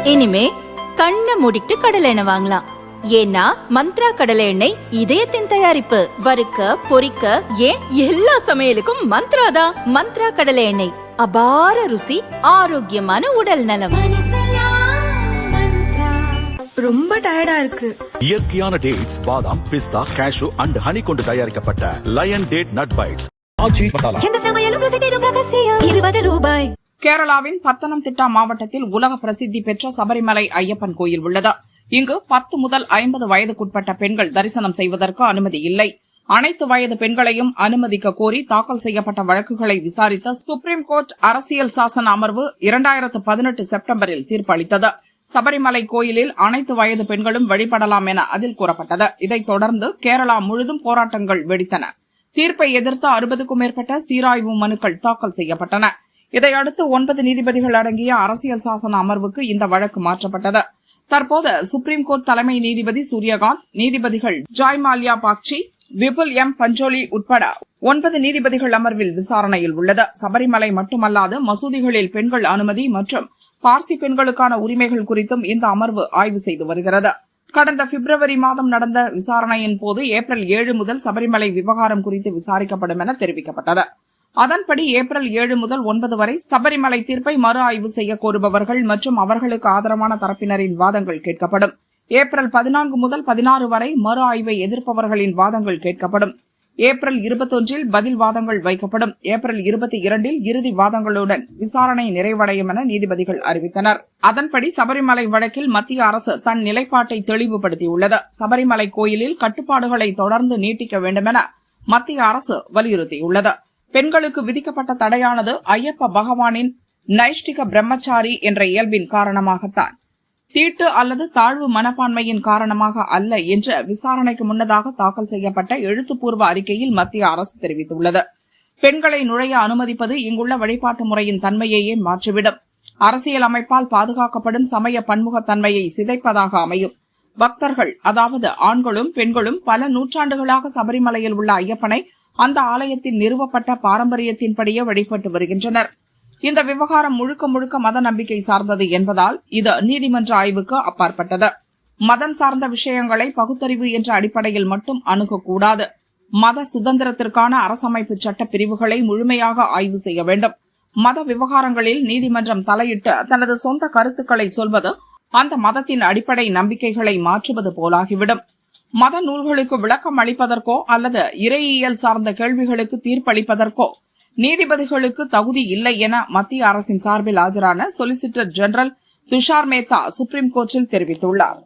இனிமே கண்ணை மூடிட்டு கடலை எண்ணெய் வாங்கலாம். ஏன்னா மந்த்ரா கடலை எண்ணெய் இதயத்தின் தயாரிப்பு. வறுக்க பொரிக்க ஏன் எல்லா சமையலுக்கும் மந்த்ரா தான். மந்த்ரா கடலை எண்ணெய், அபார ருசி, ஆரோக்கியமான உடல் நலம். ரொம்ப டயர்டா இருக்கு. இயற்கையான டேட்ஸ், பாதாம், பிஸ்தா, கேஷு அண்ட் ஹனி கொண்டு தயாரிக்கப்பட்ட லயன் டேட் நட் பைட்ஸ். ரூபாய். கேரளாவின் பத்தனம்திட்டா மாவட்டத்தில் உலக பிரசித்தி பெற்ற சபரிமலை ஐயப்பன் கோயில் உள்ளது. இங்கு 10 முதல் 50 வயதுக்குட்பட்ட பெண்கள் தரிசனம் செய்வதற்கு அனுமதி இல்லை. அனைத்து வயது பெண்களையும் அனுமதிக்க கோரி தாக்கல் செய்யப்பட்ட வழக்குகளை விசாரித்த சுப்ரீம் கோர்ட் அரசியல் சாசன அமர்வு 2018 செப்டம்பரில் தீர்ப்பளித்தது. சபரிமலை கோயிலில் அனைத்து வயது பெண்களும் வழிபடலாம் என அதில் கூறப்பட்டது. இதைத் தொடர்ந்து கேரளா முழுதும் போராட்டங்கள் வெடித்தன. தீர்ப்பை எதிர்த்து 60க்கும் மேற்பட்ட சீராய்வு மனுக்கள் தாக்கல் செய்யப்பட்டன. இதையடுத்து 9 நீதிபதிகள் அடங்கிய அரசியல் சாசன அமர்வுக்கு இந்த வழக்கு மாற்றப்பட்டது. தற்போது சுப்ரீம் கோர்ட் தலைமை நீதிபதி சூரியகாந்த், நீதிபதிகள் ஜாய்மால்யா பாக்சி, விபுல் எம் பஞ்சோலி உட்பட 9 நீதிபதிகள் அமர்வில் விசாரணையில் உள்ளது. சபரிமலை மட்டுமல்லாது மசூதிகளில் பெண்கள் அனுமதி மற்றும் பார்சி பெண்களுக்கான உரிமைகள் குறித்தும் இந்த அமர்வு ஆய்வு செய்து வருகிறது. கடந்த பிப்ரவரி மாதம் நடந்த விசாரணையின் போது ஏப்ரல் 7 முதல் சபரிமலை விவகாரம் குறித்து விசாரிக்கப்படும் என தெரிவிக்கப்பட்டது. அதன்படி ஏப்ரல் 7 முதல் 9 வரை சபரிமலை தீர்ப்பை மறு ஆய்வு செய்ய கோருபவர்கள் மற்றும் அவர்களுக்கு ஆதரவான தரப்பினரின் வாதங்கள் கேட்கப்படும். ஏப்ரல் 14 முதல் 16 வரை மறு ஆய்வை எதிர்ப்பவர்களின் வாதங்கள் கேட்கப்படும். ஏப்ரல் 21 பதில் வாதங்கள் வைக்கப்படும். ஏப்ரல் 22 இறுதி வாதங்களுடன் விசாரணை நிறைவடையும் என நீதிபதிகள் அறிவித்தனர். அதன்படி சபரிமலை வழக்கில் மத்திய அரசு தன் நிலைப்பாட்டை தெளிவுபடுத்தியுள்ளது. சபரிமலை கோயிலில் கட்டுப்பாடுகளை தொடர்ந்து நீட்டிக்க வேண்டும் என மத்திய அரசு வலியுறுத்தியுள்ளது. பெண்களுக்கு விதிக்கப்பட்ட தடையானது ஐயப்ப பகவானின் நைஷ்டிக பிரம்மச்சாரி என்ற இயல்பின் காரணமாகத்தான், தீட்டு அல்லது தாழ்வு மனப்பான்மையின் காரணமாக அல்ல என்று விசாரணைக்கு முன்னதாக தாக்கல் செய்யப்பட்ட எழுத்துப்பூர்வ அறிக்கையில் மத்திய அரசு தெரிவித்துள்ளது. பெண்களை நுழைய அனுமதிப்பது இங்குள்ள வழிபாட்டு முறையின் தன்மையையே மாற்றிவிடும். அரசியல் அமைப்பால் பாதுகாக்கப்படும் சமய பன்முகத்தன்மையை சிதைப்பதாக அமையும். பக்தர்கள், அதாவது ஆண்களும் பெண்களும் பல நூற்றாண்டுகளாக சபரிமலையில் உள்ள ஐயப்பனை அந்த ஆலயத்தில் நிறுவப்பட்ட பாரம்பரியத்தின்படியே வழிபட்டு வருகின்றனர். இந்த விவகாரம் முழுக்க முழுக்க மத நம்பிக்கை சார்ந்தது என்பதால் இது நீதிமன்ற ஆய்வுக்கு அப்பாற்பட்டது. மதம் சார்ந்த விஷயங்களை பகுத்தறிவு என்ற அடிப்படையில் மட்டும் அணுகக்கூடாது. மத சுதந்திரத்திற்கான அரசமைப்பு சட்ட பிரிவுகளை முழுமையாக ஆய்வு செய்ய வேண்டும். மத விவகாரங்களில் நீதிமன்றம் தலையிட்டு தனது சொந்த கருத்துக்களை சொல்வது அந்த மதத்தின் அடிப்படை நம்பிக்கைகளை மாற்றுவது போலாகிவிடும். மத நூல்களுக்கு விளக்கம் அளிப்பதற்கோ அல்லது இறையியல் சார்ந்த கேள்விகளுக்கு தீர்ப்பளிப்பதற்கோ நீதிபதிகளுக்கு தகுதி இல்லை என மத்திய அரசின் சார்பில் ஆஜரான solicitor general Tushar Mehta supreme கோர்ட்டில் தெரிவித்துள்ளார்.